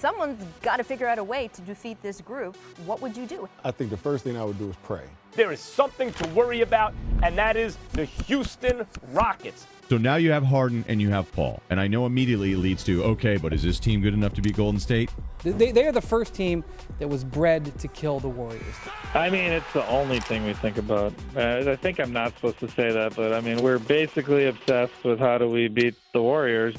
someone's got to figure out a way to defeat this group. What would you do? I think the first thing I would do is pray. There is something to worry about, and that is the Houston Rockets. So now you have Harden and you have Paul. And I know immediately it leads to, okay, but is this team good enough to beat Golden State? They are the first team that was bred to kill the Warriors. I mean, it's the only thing we think about. I think I'm not supposed to say that, but I mean, we're basically obsessed with how do we beat the Warriors.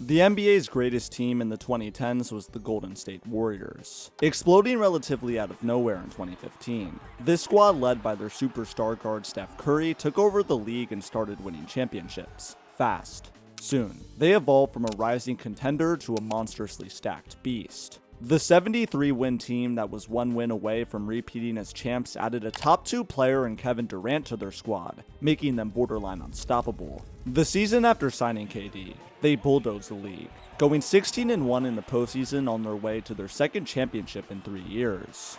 The NBA's greatest team in the 2010s was the Golden State Warriors, exploding relatively out of nowhere in 2015. This squad, led by their superstar guard Steph Curry, took over the league and started winning championships. Fast. Soon, they evolved from a rising contender to a monstrously stacked beast. The 73-win team that was one win away from repeating as champs added a top 2 player in Kevin Durant to their squad, making them borderline unstoppable. The season after signing KD, they bulldozed the league, going 16-1 in the postseason on their way to their second championship in 3 years.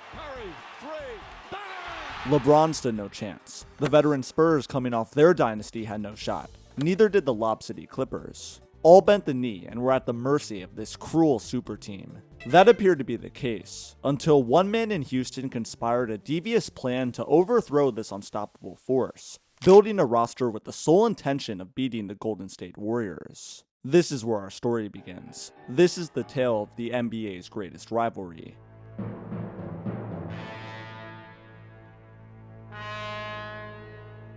LeBron stood no chance. The veteran Spurs, coming off their dynasty, had no shot. Neither did the Lob City Clippers. All bent the knee and were at the mercy of this cruel super team. That appeared to be the case, until one man in Houston conspired a devious plan to overthrow this unstoppable force, building a roster with the sole intention of beating the Golden State Warriors. This is where our story begins. This is the tale of the NBA's greatest rivalry.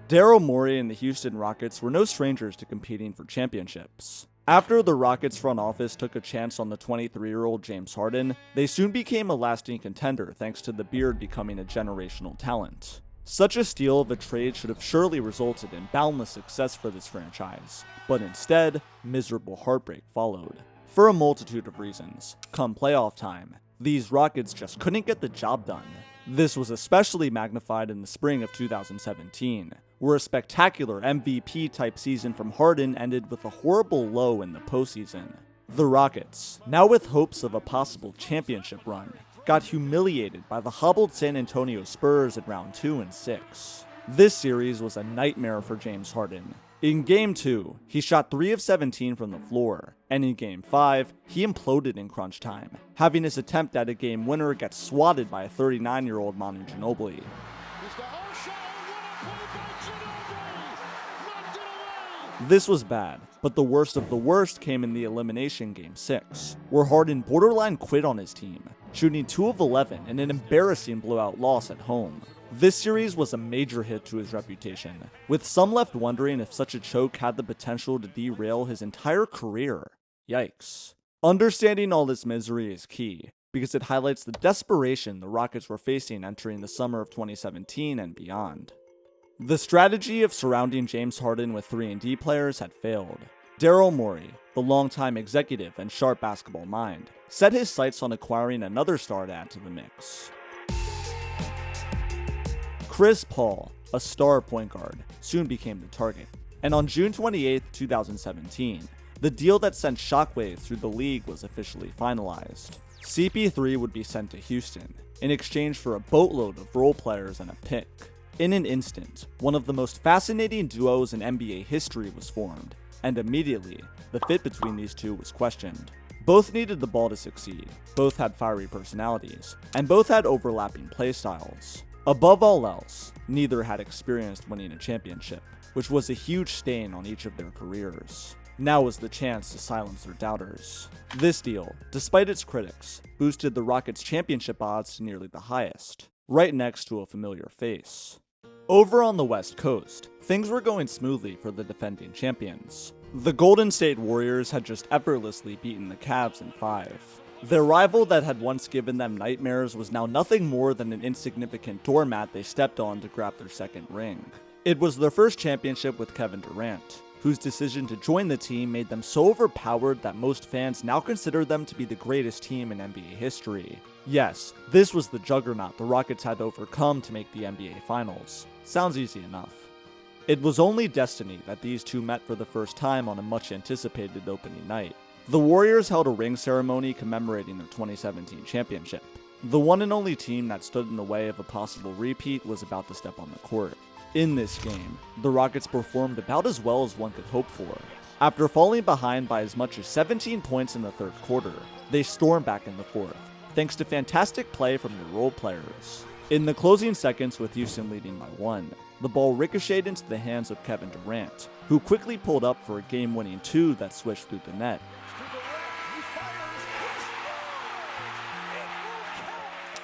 Daryl Morey and the Houston Rockets were no strangers to competing for championships. After the Rockets front office took a chance on the 23-year-old James Harden, they soon became a lasting contender thanks to the Beard becoming a generational talent. Such a steal of a trade should have surely resulted in boundless success for this franchise, but instead, miserable heartbreak followed. For a multitude of reasons, come playoff time, these Rockets just couldn't get the job done. This was especially magnified in the spring of 2017, where a spectacular MVP-type season from Harden ended with a horrible low in the postseason. The Rockets, now with hopes of a possible championship run, got humiliated by the hobbled San Antonio Spurs in round 2 and 6. This series was a nightmare for James Harden. In Game 2, he shot 3 of 17 from the floor, and in Game 5, he imploded in crunch time, having his attempt at a game winner get swatted by a 39-year-old Manu Ginobili. This was bad, but the worst of the worst came in the elimination Game 6, where Harden borderline quit on his team, shooting 2 of 11 in an embarrassing blowout loss at home. This series was a major hit to his reputation, with some left wondering if such a choke had the potential to derail his entire career. Yikes. Understanding all this misery is key, because it highlights the desperation the Rockets were facing entering the summer of 2017 and beyond. The strategy of surrounding James Harden with 3-and-D players had failed. Daryl Morey, the longtime executive and sharp basketball mind, set his sights on acquiring another star to add to the mix. Chris Paul, a star point guard, soon became the target. And on June 28, 2017, the deal that sent shockwaves through the league was officially finalized. CP3 would be sent to Houston, in exchange for a boatload of role players and a pick. In an instant, one of the most fascinating duos in NBA history was formed, and immediately, the fit between these two was questioned. Both needed the ball to succeed, both had fiery personalities, and both had overlapping playstyles. Above all else, neither had experienced winning a championship, which was a huge stain on each of their careers. Now was the chance to silence their doubters. This deal, despite its critics, boosted the Rockets' championship odds to nearly the highest, right next to a familiar face. Over on the West Coast, things were going smoothly for the defending champions. The Golden State Warriors had just effortlessly beaten the Cavs in 5. Their rival that had once given them nightmares was now nothing more than an insignificant doormat they stepped on to grab their second ring. It was their first championship with Kevin Durant, whose decision to join the team made them so overpowered that most fans now consider them to be the greatest team in NBA history. Yes, this was the juggernaut the Rockets had to overcome to make the NBA Finals. Sounds easy enough. It was only destiny that these two met for the first time on a much-anticipated opening night. The Warriors held a ring ceremony commemorating their 2017 championship. The one and only team that stood in the way of a possible repeat was about to step on the court. In this game, the Rockets performed about as well as one could hope for. After falling behind by as much as 17 points in the third quarter, they stormed back in the fourth, thanks to fantastic play from their role players. In the closing seconds with Houston leading by 1, the ball ricocheted into the hands of Kevin Durant, who quickly pulled up for a game-winning 2 that swished through the net.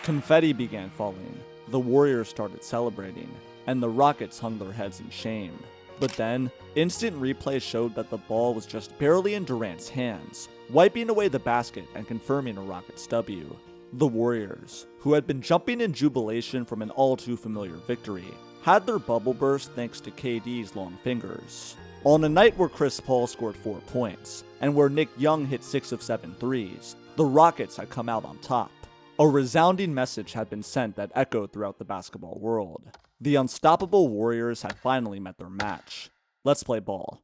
Confetti began falling, the Warriors started celebrating, and the Rockets hung their heads in shame. But then, instant replay showed that the ball was just barely in Durant's hands, wiping away the basket and confirming a Rockets W. The Warriors, who had been jumping in jubilation from an all-too-familiar victory, had their bubble burst thanks to KD's long fingers. On a night where Chris Paul scored 4 points, and where Nick Young hit 6 of 7 threes, the Rockets had come out on top. A resounding message had been sent that echoed throughout the basketball world. The unstoppable Warriors had finally met their match. Let's play ball.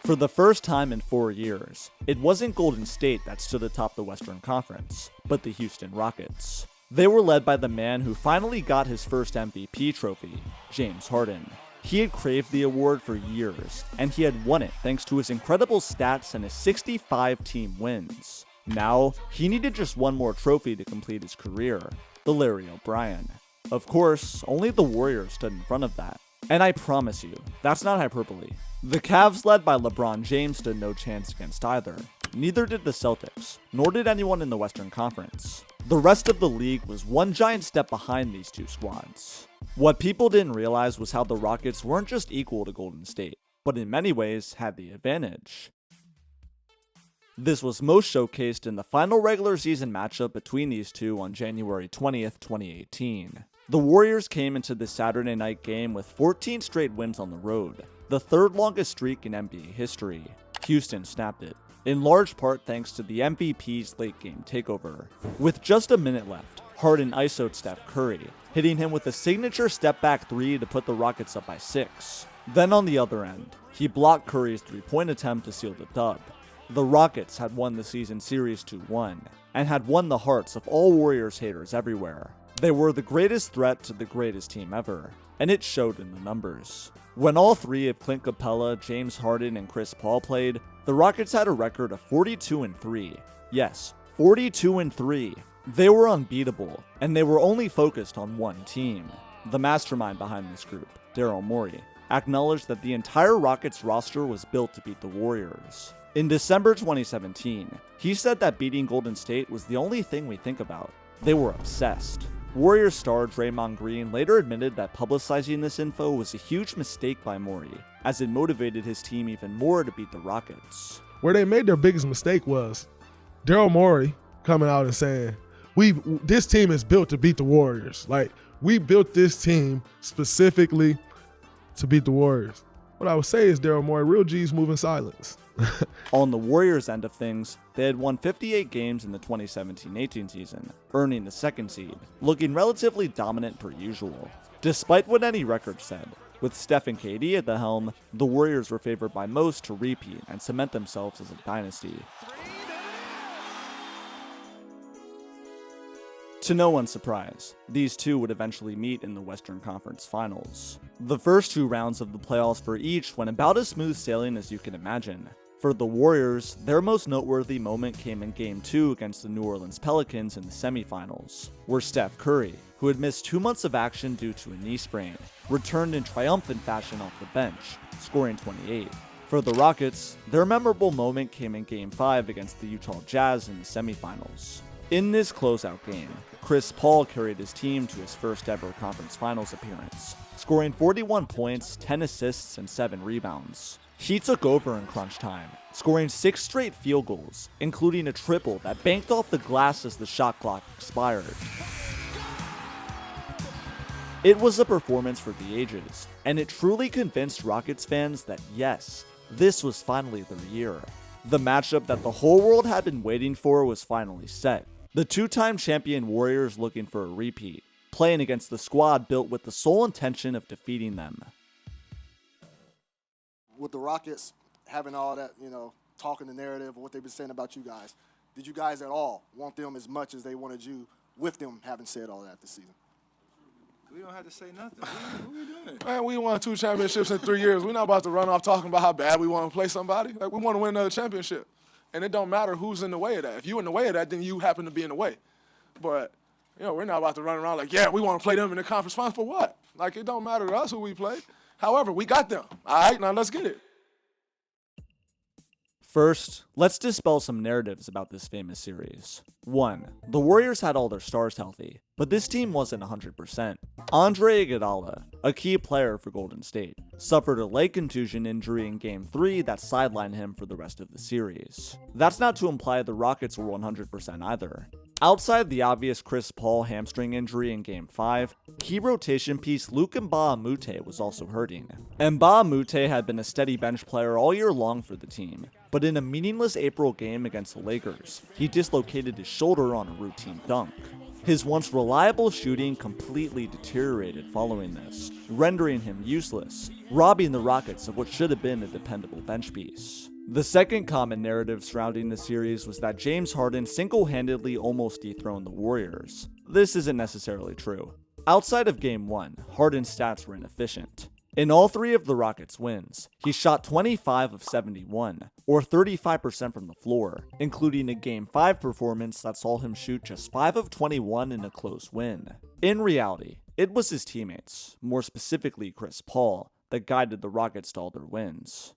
For the first time in 4 years, it wasn't Golden State that stood atop the Western Conference, but the Houston Rockets. They were led by the man who finally got his first MVP trophy, James Harden. He had craved the award for years, and he had won it thanks to his incredible stats and his 65 team wins. Now, he needed just one more trophy to complete his career, the Larry O'Brien. Of course, only the Warriors stood in front of that. And I promise you, that's not hyperbole. The Cavs led by LeBron James stood no chance against either. Neither did the Celtics, nor did anyone in the Western Conference. The rest of the league was one giant step behind these two squads. What people didn't realize was how the Rockets weren't just equal to Golden State, but in many ways had the advantage. This was most showcased in the final regular season matchup between these two on January 20th, 2018. The Warriors came into this Saturday night game with 14 straight wins on the road, the third longest streak in NBA history. Houston snapped it, in large part thanks to the MVP's late game takeover. With just a minute left, Harden ISO'd Steph Curry, hitting him with a signature step-back 3 to put the Rockets up by 6. Then on the other end, he blocked Curry's 3-point attempt to seal the dub. The Rockets had won the season series 2-1, and had won the hearts of all Warriors haters everywhere. They were the greatest threat to the greatest team ever, and it showed in the numbers. When all three of Clint Capella, James Harden, and Chris Paul played, the Rockets had a record of 42-3. Yes, 42-3. They were unbeatable, and they were only focused on one team. The mastermind behind this group, Daryl Morey, acknowledged that the entire Rockets roster was built to beat the Warriors. In December 2017, he said that beating Golden State was the only thing we think about. They were obsessed. Warriors star Draymond Green later admitted that publicizing this info was a huge mistake by Morey, as it motivated his team even more to beat the Rockets. Where they made their biggest mistake was Daryl Morey coming out and saying, this team is built to beat the Warriors. Like, we built this team specifically to beat the Warriors. What I would say is Daryl Morey, real G's move in silence. On the Warriors' end of things, they had won 58 games in the 2017-18 season, earning the second seed, looking relatively dominant per usual. Despite what any record said, with Steph and KD at the helm, the Warriors were favored by most to repeat and cement themselves as a dynasty. To no one's surprise, these two would eventually meet in the Western Conference Finals. The first 2 rounds of the playoffs for each went about as smooth sailing as you can imagine. For the Warriors, their most noteworthy moment came in Game 2 against the New Orleans Pelicans in the semifinals, where Steph Curry, who had missed 2 months of action due to a knee sprain, returned in triumphant fashion off the bench, scoring 28. For the Rockets, their memorable moment came in Game 5 against the Utah Jazz in the semifinals. In this closeout game, Chris Paul carried his team to his first ever conference finals appearance, scoring 41 points, 10 assists, and 7 rebounds. He took over in crunch time, scoring 6 straight field goals, including a triple that banked off the glass as the shot clock expired. It was a performance for the ages, and it truly convinced Rockets fans that yes, this was finally their year. The matchup that the whole world had been waiting for was finally set. The 2-time champion Warriors looking for a repeat, playing against the squad built with the sole intention of defeating them. With the Rockets having all that, talking the narrative or what they've been saying about you guys, did you guys at all want them as much as they wanted you with them having said all that this season? We don't have to say nothing. What we doing? Man, we won 2 championships in 3 years. We're not about to run off talking about how bad we want to play somebody. Like, we want to win another championship. And it don't matter who's in the way of that. If you in the way of that, then you happen to be in the way. But, we're not about to run around like, yeah, we want to play them in the conference finals for what? Like, it don't matter to us who we play. However, we got them. All right, now let's get it. First, let's dispel some narratives about this famous series. 1. The Warriors had all their stars healthy, but this team wasn't 100%. Andre Iguodala, a key player for Golden State, suffered a leg contusion injury in Game 3 that sidelined him for the rest of the series. That's not to imply the Rockets were 100% either. Outside the obvious Chris Paul hamstring injury in Game 5, key rotation piece Luc Mbah a Moute was also hurting. Mbah a Moute had been a steady bench player all year long for the team, but in a meaningless April game against the Lakers, he dislocated his shoulder on a routine dunk. His once reliable shooting completely deteriorated following this, rendering him useless, robbing the Rockets of what should have been a dependable bench piece. The second common narrative surrounding the series was that James Harden single-handedly almost dethroned the Warriors. This isn't necessarily true. Outside of Game 1, Harden's stats were inefficient. In all 3 of the Rockets' wins, he shot 25 of 71, or 35% from the floor, including a Game 5 performance that saw him shoot just 5 of 21 in a close win. In reality, it was his teammates, more specifically Chris Paul, that guided the Rockets to all their wins.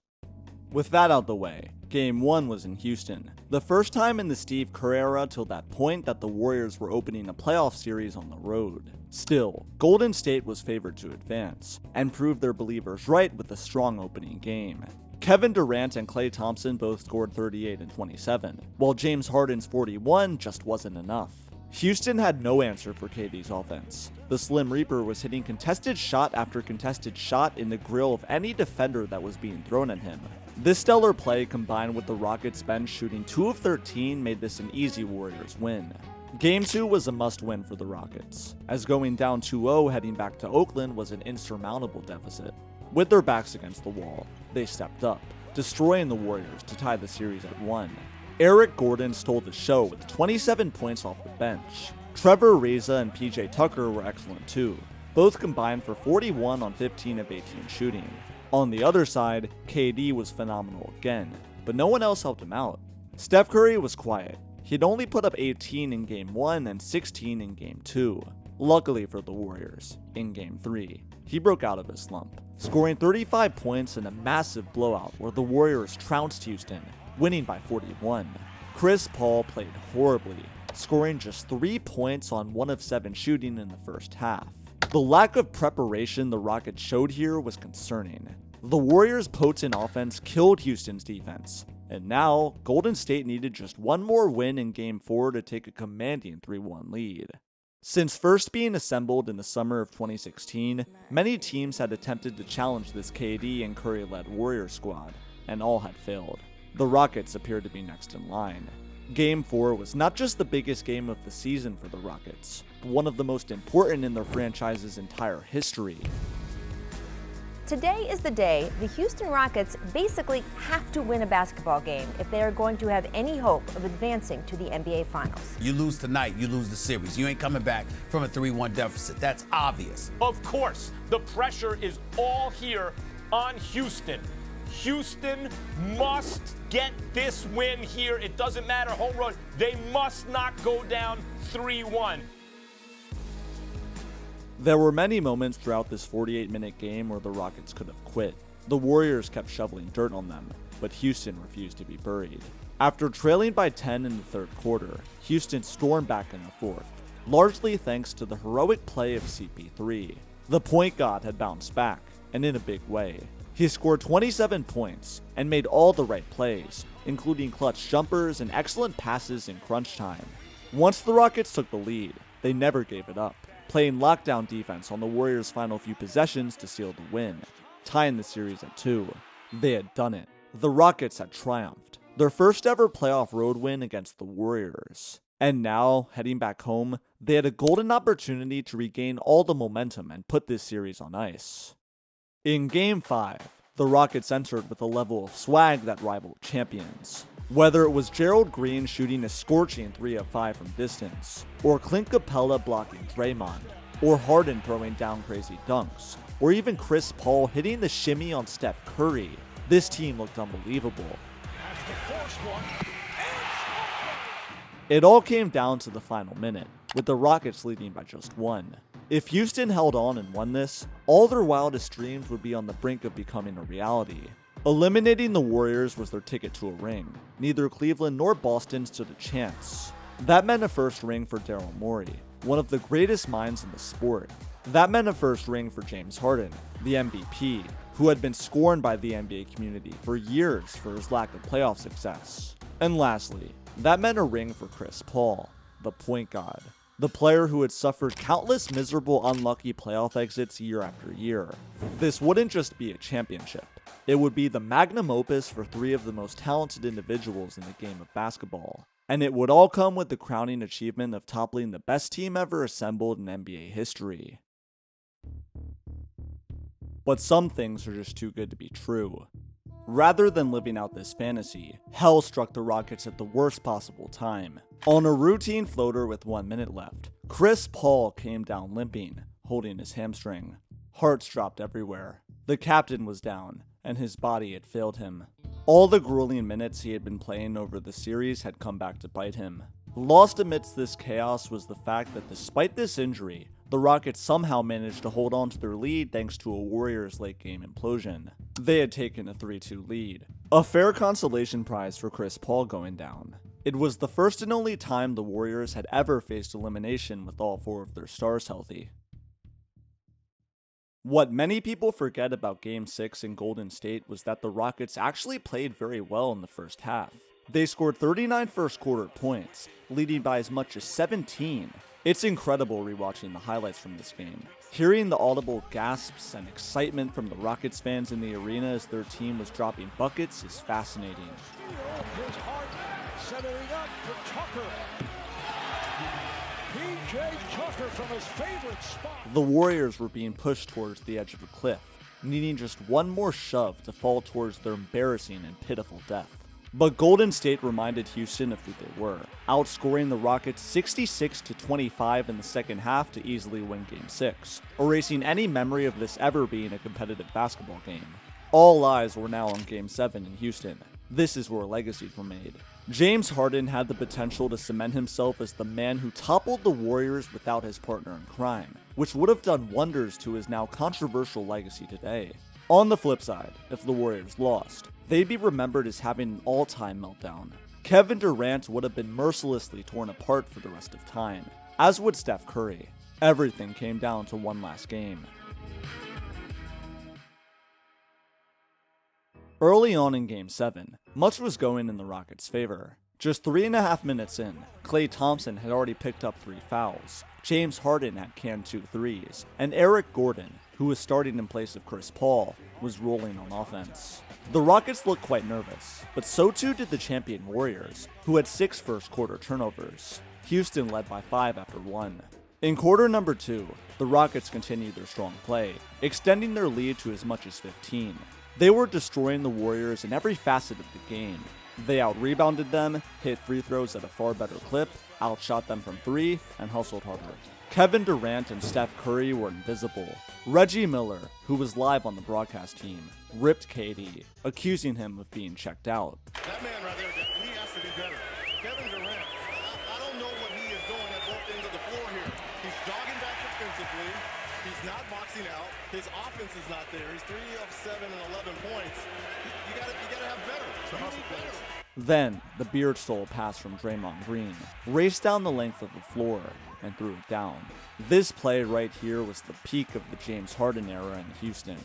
With that out the way, Game 1 was in Houston, the first time in the Steve Kerr era till that point that the Warriors were opening a playoff series on the road. Still, Golden State was favored to advance, and proved their believers right with a strong opening game. Kevin Durant and Klay Thompson both scored 38 and 27, while James Harden's 41 just wasn't enough. Houston had no answer for KD's offense. The Slim Reaper was hitting contested shot after contested shot in the grill of any defender that was being thrown at him. This stellar play combined with the Rockets bench shooting 2 of 13 made this an easy Warriors win. Game 2 was a must-win for the Rockets, as going down 2-0 heading back to Oakland was an insurmountable deficit. With their backs against the wall, they stepped up, destroying the Warriors to tie the series at 1. Eric Gordon stole the show with 27 points off the bench. Trevor Ariza and PJ Tucker were excellent too, both combined for 41 on 15 of 18 shooting. On the other side, KD was phenomenal again, but no one else helped him out. Steph Curry was quiet. He'd only put up 18 in Game 1 and 16 in Game 2. Luckily for the Warriors, in Game 3, he broke out of his slump, scoring 35 points in a massive blowout where the Warriors trounced Houston, winning by 41. Chris Paul played horribly, scoring just 3 points on 1 of 7 shooting in the first half. The lack of preparation the Rockets showed here was concerning. The Warriors' potent offense killed Houston's defense, and now Golden State needed just one more win in Game 4 to take a commanding 3-1 lead. Since first being assembled in the summer of 2016, many teams had attempted to challenge this KD and Curry-led Warriors squad, and all had failed. The Rockets appeared to be next in line. Game 4 was not just the biggest game of the season for the Rockets, but one of the most important in their franchise's entire history. Today is the day the Houston Rockets basically have to win a basketball game if they are going to have any hope of advancing to the NBA Finals. You lose tonight, you lose the series. You ain't coming back from a 3-1 deficit. That's obvious. Of course, the pressure is all here on Houston. Houston must get this win here. It doesn't matter, home road. They must not go down 3-1. There were many moments throughout this 48-minute game where the Rockets could have quit. The Warriors kept shoveling dirt on them, but Houston refused to be buried. After trailing by 10 in the third quarter, Houston stormed back in the fourth, largely thanks to the heroic play of CP3. The point guard had bounced back, and in a big way. He scored 27 points and made all the right plays, including clutch jumpers and excellent passes in crunch time. Once the Rockets took the lead, they never gave it up, playing lockdown defense on the Warriors' final few possessions to seal the win, tying the series at 2. They had done it. The Rockets had triumphed, their first ever playoff road win against the Warriors. And now, heading back home, they had a golden opportunity to regain all the momentum and put this series on ice. In Game 5, The Rockets entered with a level of swag that rivaled champions. Whether it was Gerald Green shooting a scorching 3 of 5 from distance, or Clint Capella blocking Draymond, or Harden throwing down crazy dunks, or even Chris Paul hitting the shimmy on Steph Curry, this team looked unbelievable. It all came down to the final minute, with the Rockets leading by just 1. If Houston held on and won this, all their wildest dreams would be on the brink of becoming a reality. Eliminating the Warriors was their ticket to a ring. Neither Cleveland nor Boston stood a chance. That meant a first ring for Daryl Morey, one of the greatest minds in the sport. That meant a first ring for James Harden, the MVP, who had been scorned by the NBA community for years for his lack of playoff success. And lastly, that meant a ring for Chris Paul, the point guard, the player who had suffered countless miserable, unlucky playoff exits year after year. This wouldn't just be a championship. It would be the magnum opus for 3 of the most talented individuals in the game of basketball. And it would all come with the crowning achievement of toppling the best team ever assembled in NBA history. But some things are just too good to be true. Rather than living out this fantasy, hell struck the Rockets at the worst possible time. On a routine floater with 1 minute left, Chris Paul came down limping, holding his hamstring. Hearts dropped everywhere. The captain was down, and his body had failed him. All the grueling minutes he had been playing over the series had come back to bite him. Lost amidst this chaos was the fact that despite this injury, the Rockets somehow managed to hold on to their lead thanks to a Warriors late-game implosion. They had taken a 3-2 lead. A fair consolation prize for Chris Paul going down. It was the first and only time the Warriors had ever faced elimination with all 4 of their stars healthy. What many people forget about Game 6 in Golden State was that the Rockets actually played very well in the first half. They scored 39 first-quarter points, leading by as much as 17. It's incredible rewatching the highlights from this game. Hearing the audible gasps and excitement from the Rockets fans in the arena as their team was dropping buckets is fascinating. The Warriors were being pushed towards the edge of a cliff, needing just one more shove to fall towards their embarrassing and pitiful death. But Golden State reminded Houston of who they were, outscoring the Rockets 66-25 in the second half to easily win Game 6, erasing any memory of this ever being a competitive basketball game. All eyes were now on Game 7 in Houston. This is where legacies were made. James Harden had the potential to cement himself as the man who toppled the Warriors without his partner in crime, which would have done wonders to his now controversial legacy today. On the flip side, if the Warriors lost, they'd be remembered as having an all-time meltdown. Kevin Durant would have been mercilessly torn apart for the rest of time, as would Steph Curry. Everything came down to one last game. Early on in Game 7, much was going in the Rockets' favor. Just 3.5 minutes in, Klay Thompson had already picked up 3 fouls, James Harden had canned 2 threes, and Eric Gordon, who was starting in place of Chris Paul, was rolling on offense. The Rockets looked quite nervous, but so too did the champion Warriors, who had 6 first-quarter turnovers. Houston led by 5 after 1. In quarter number 2, the Rockets continued their strong play, extending their lead to as much as 15. They were destroying the Warriors in every facet of the game. They out-rebounded them, hit free throws at a far better clip, outshot them from 3, and hustled harder. Kevin Durant and Steph Curry were invisible. Reggie Miller, who was live on the broadcast team, ripped KD, accusing him of being checked out. That man right there, he has to be better. Kevin Durant, I don't know what he is doing at both ends of the floor here. He's jogging back defensively. He's not boxing out. His offense is not there. He's 3 of 7 and 11 points. You gotta have better. You need better. Then, the Beard stole a pass from Draymond Green, raced down the length of the floor, and threw it down. This play right here was the peak of the James Harden era in Houston.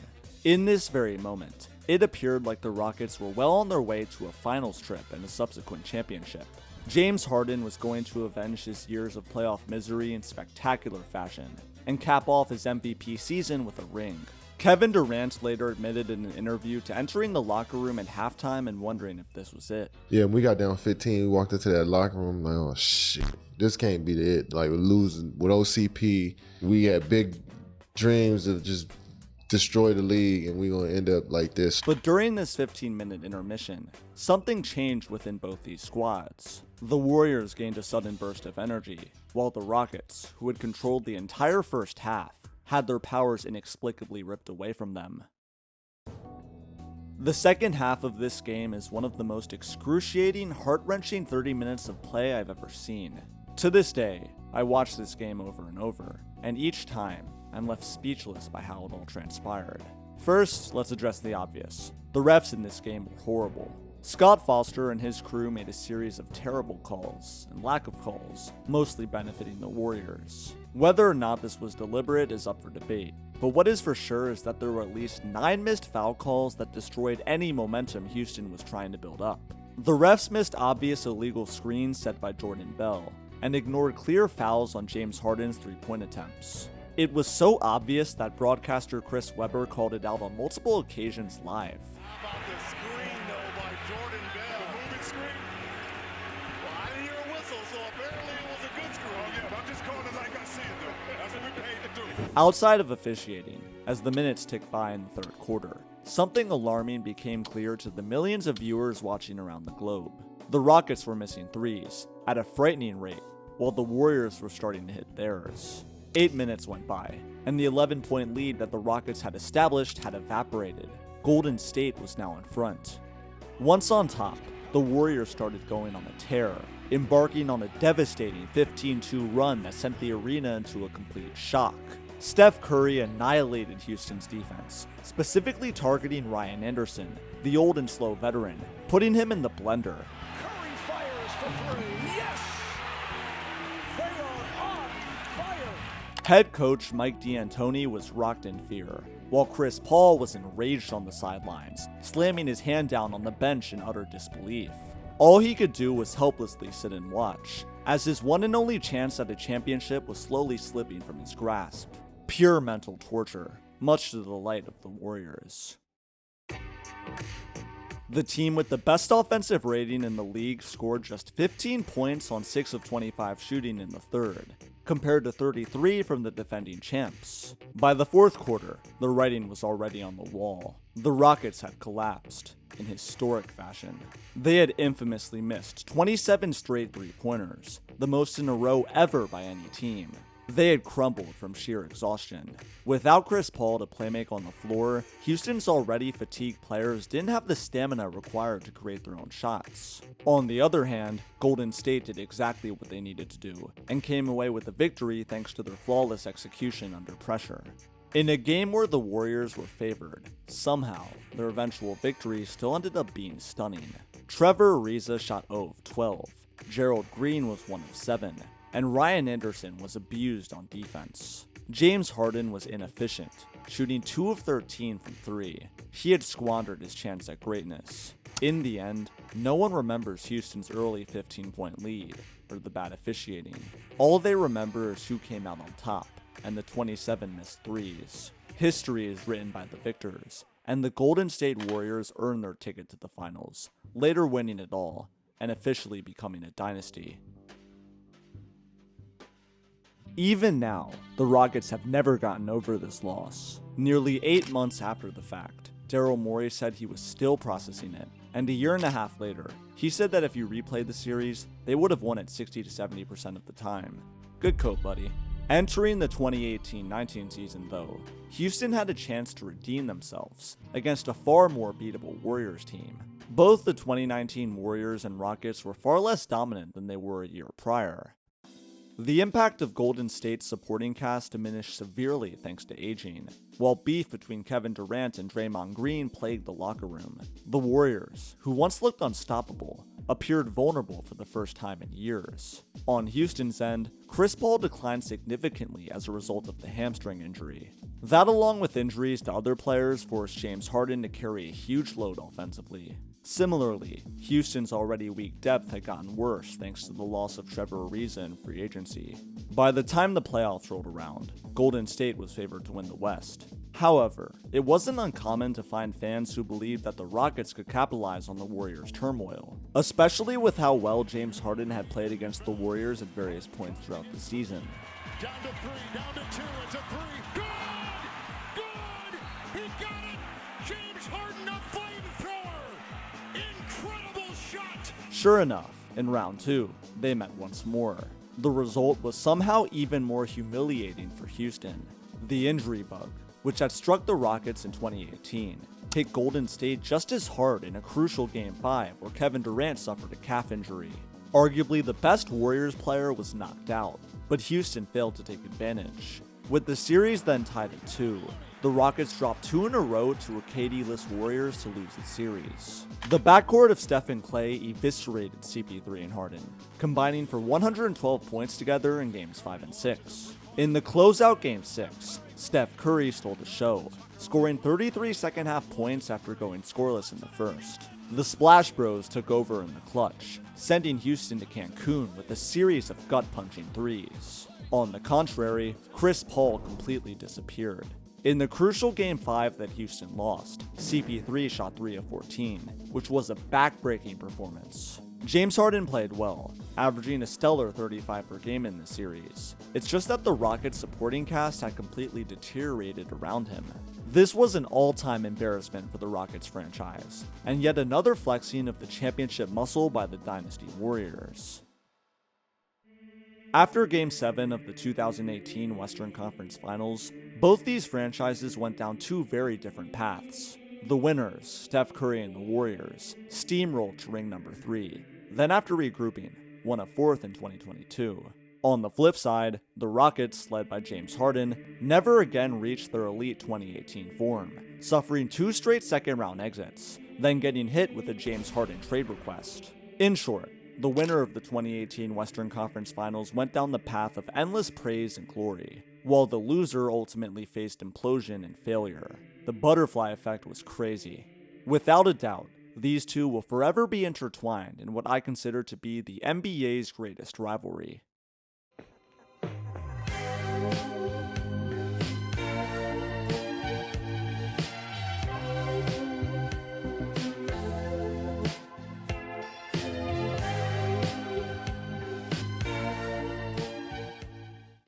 In this very moment, it appeared like the Rockets were well on their way to a finals trip and a subsequent championship. James Harden was going to avenge his years of playoff misery in spectacular fashion, and cap off his MVP season with a ring. Kevin Durant later admitted in an interview to entering the locker room at halftime and wondering if this was it. Yeah, when we got down 15, we walked into that locker room like, oh shit, this can't be it. Like, we're losing with OCP. We had big dreams of just destroy the league and we're going to end up like this. But during this 15-minute intermission, something changed within both these squads. The Warriors gained a sudden burst of energy, while the Rockets, who had controlled the entire first half, had their powers inexplicably ripped away from them. The second half of this game is one of the most excruciating, heart-wrenching 30 minutes of play I've ever seen. To this day, I watch this game over and over, and each time, I'm left speechless by how it all transpired. First, let's address the obvious. The refs in this game were horrible. Scott Foster and his crew made a series of terrible calls and lack of calls, mostly benefiting the Warriors. Whether or not this was deliberate is up for debate, but what is for sure is that there were at least 9 missed foul calls that destroyed any momentum Houston was trying to build up. The refs missed obvious illegal screens set by Jordan Bell, and ignored clear fouls on James Harden's three-point attempts. It was so obvious that broadcaster Chris Webber called it out on multiple occasions live. How about the screen, though, by Jordan Bell? The moving screen? Well, I didn't hear a whistle, so apparently it was a good screen. Oh, yeah, I'm just calling it like I see it, though. That's what we paid to do. Outside of officiating, as the minutes ticked by in the third quarter, something alarming became clear to the millions of viewers watching around the globe. The Rockets were missing threes at a frightening rate, while the Warriors were starting to hit theirs. 8 minutes went by, and the 11-point lead that the Rockets had established had evaporated. Golden State was now in front. Once on top, the Warriors started going on a tear, embarking on a devastating 15-2 run that sent the arena into a complete shock. Steph Curry annihilated Houston's defense, specifically targeting Ryan Anderson, the old and slow veteran, putting him in the blender. Curry fires for three. Yes! They are on fire! Head coach Mike D'Antoni was rocked in fear, while Chris Paul was enraged on the sidelines, slamming his hand down on the bench in utter disbelief. All he could do was helplessly sit and watch, as his one and only chance at a championship was slowly slipping from his grasp. Pure mental torture, much to the delight of the Warriors. The team with the best offensive rating in the league scored just 15 points on 6 of 25 shooting in the third, compared to 33 from the defending champs. By the fourth quarter, the writing was already on the wall. The Rockets had collapsed in historic fashion. They had infamously missed 27 straight three-pointers, the most in a row ever by any team. They had crumbled from sheer exhaustion. Without Chris Paul to playmake on the floor, Houston's already fatigued players didn't have the stamina required to create their own shots. On the other hand, Golden State did exactly what they needed to do, and came away with the victory thanks to their flawless execution under pressure. In a game where the Warriors were favored, somehow, their eventual victory still ended up being stunning. Trevor Ariza shot 0 of 12, Gerald Green was 1 of 7, and Ryan Anderson was abused on defense. James Harden was inefficient, shooting 2 of 13 from 3. He had squandered his chance at greatness. In the end, no one remembers Houston's early 15-point lead, or the bad officiating. All they remember is who came out on top, and the 27 missed threes. History is written by the victors, and the Golden State Warriors earned their ticket to the finals, later winning it all, and officially becoming a dynasty. Even now, the Rockets have never gotten over this loss. Nearly 8 months after the fact, Daryl Morey said he was still processing it, and a year and a half later, he said that if you replayed the series, they would have won it 60 to 70% of the time. Good coat, buddy. Entering the 2018-19 season, though, Houston had a chance to redeem themselves against a far more beatable Warriors team. Both the 2019 Warriors and Rockets were far less dominant than they were a year prior. The impact of Golden State's supporting cast diminished severely thanks to aging, while beef between Kevin Durant and Draymond Green plagued the locker room. The Warriors, who once looked unstoppable, appeared vulnerable for the first time in years. On Houston's end, Chris Paul declined significantly as a result of the hamstring injury. That, along with injuries to other players, forced James Harden to carry a huge load offensively. Similarly, Houston's already weak depth had gotten worse thanks to the loss of Trevor Ariza in free agency. By the time the playoffs rolled around, Golden State was favored to win the West. However, it wasn't uncommon to find fans who believed that the Rockets could capitalize on the Warriors' turmoil, especially with how well James Harden had played against the Warriors at various points throughout the season. Down to 3, down to 2, it's a 3. Good! Good! He got it! James Harden, a flamethrower! Incredible shot! Sure enough, in round 2, they met once more. The result was somehow even more humiliating for Houston. The injury bug, which had struck the Rockets in 2018, hit Golden State just as hard in a crucial Game 5 where Kevin Durant suffered a calf injury. Arguably the best Warriors player was knocked out, but Houston failed to take advantage. With the series then tied at 2, the Rockets dropped 2 in a row to a KD-less Warriors to lose the series. The backcourt of Steph and Clay eviscerated CP3 and Harden, combining for 112 points together in Games 5 and 6. In the closeout Game 6, Steph Curry stole the show, scoring 33 second-half points after going scoreless in the first. The Splash Bros took over in the clutch, sending Houston to Cancun with a series of gut-punching threes. On the contrary, Chris Paul completely disappeared. In the crucial Game 5 that Houston lost, CP3 shot 3 of 14, which was a back-breaking performance. James Harden played well, averaging a stellar 35 per game in the series. It's just that the Rockets' supporting cast had completely deteriorated around him. This was an all-time embarrassment for the Rockets franchise, and yet another flexing of the championship muscle by the Dynasty Warriors. After Game 7 of the 2018 Western Conference Finals, both these franchises went down 2 very different paths. The winners, Steph Curry and the Warriors, steamrolled to ring number 3, then after regrouping, won a 4th in 2022. On the flip side, the Rockets, led by James Harden, never again reached their elite 2018 form, suffering 2 straight second-round exits, then getting hit with a James Harden trade request. In short, the winner of the 2018 Western Conference Finals went down the path of endless praise and glory, while the loser ultimately faced implosion and failure. The butterfly effect was crazy. Without a doubt, these two will forever be intertwined in what I consider to be the NBA's greatest rivalry.